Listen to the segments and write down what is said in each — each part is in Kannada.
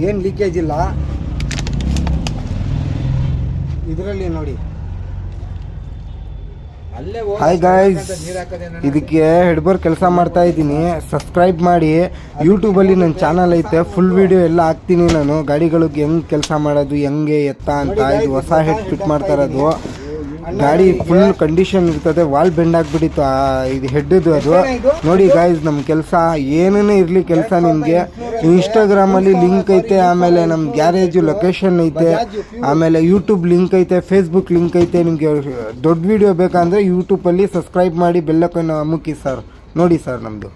ಏನು ಲೀಕೇಜ್ ಇಲ್ಲ ಇದರಲ್ಲಿ ನೋಡಿ. ಹಾಯ್ ಗಾಯ್ಸ್, ಇದಕ್ಕೆ ಹೆಡ್ಬರ್ ಕೆಲಸ ಮಾಡ್ತಾ ಇದ್ದೀನಿ. ಸಬ್ಸ್ಕ್ರೈಬ್ ಮಾಡಿ. ಯೂಟ್ಯೂಬಲ್ಲಿ ನನ್ನ ಚಾನಲ್ ಐತೆ, ಫುಲ್ ವಿಡಿಯೋ ಎಲ್ಲ ಹಾಕ್ತೀನಿ ನಾನು. ಗಾಡಿಗಳಿಗೆ ಹೆಂಗೆ ಕೆಲಸ ಮಾಡೋದು, ಹೆಂಗೆ ಎತ್ತ ಅಂತ. ಇದು ಹೊಸ ಹೆಡ್ ಫಿಟ್ ಮಾಡ್ತಾ ಇರೋದು. ಗಾಡಿ ಫುಲ್ ಕಂಡೀಷನ್ ಇರ್ತದೆ. ವಾಲ್ ಬೆಂಡ್ ಆಗಿಬಿಟ್ಟಿತ್ತು ಇದು ಹೆಡ್ದು. ಅದು ನೋಡಿ ಗಾಯ್ಸ್, ನಮ್ಮ ಕೆಲಸ ಏನೇ ಇರಲಿ ಕೆಲಸ ನಿಮಗೆ ಇನ್ಸ್ಟಾಗ್ರಾಮಲ್ಲಿ ಲಿಂಕ್ ಐತೆ, ಆಮೇಲೆ ನಮ್ಮ ಗ್ಯಾರೇಜು ಲೊಕೇಶನ್ ಐತೆ, ಆಮೇಲೆ ಯೂಟ್ಯೂಬ್ ಲಿಂಕ್ ಐತೆ, ಫೇಸ್ಬುಕ್ ಲಿಂಕ್ ಐತೆ. ನಿಮಗೆ ದೊಡ್ಡ ವಿಡಿಯೋ ಬೇಕಂದರೆ ಯೂಟ್ಯೂಬಲ್ಲಿ ಸಬ್ಸ್ಕ್ರೈಬ್ ಮಾಡಿ, ಬೆಲ್ಲಕ್ಕನ್ನು ಅಮುಕಿ ಸರ್. ನೋಡಿ ಸರ್, ನಮ್ಮದು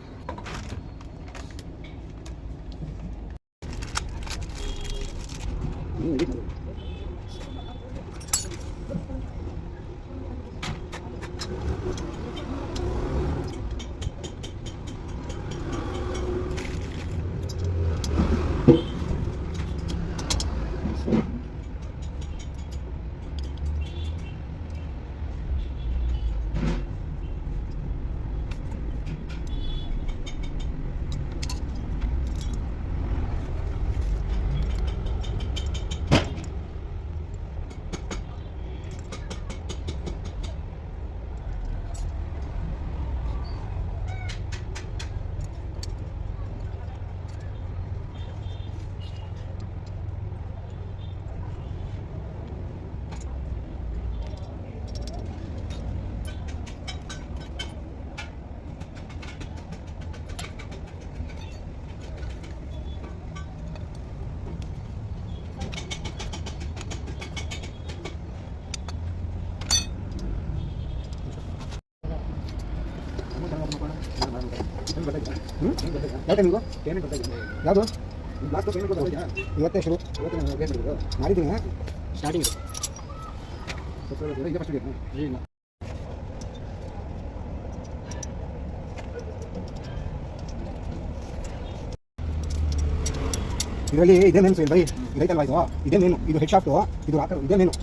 ಯಾವುದು ಇವತ್ತೇ ಶುರು. ಮಾಡಿದ್ದೀನಿ ಸ್ಟಾರ್ಟಿಂಗ್ ಇದರಲ್ಲಿ ಇದೇ ಮೇನು ಬೈ ಇದೈತಲ್ವಾ, ಇದು ಇದೇ ಮೇನು. ಇದು ಹೆಡ್ ಶಾಫ್ಟು, ಇದು ಇದೇ ಮೇನು.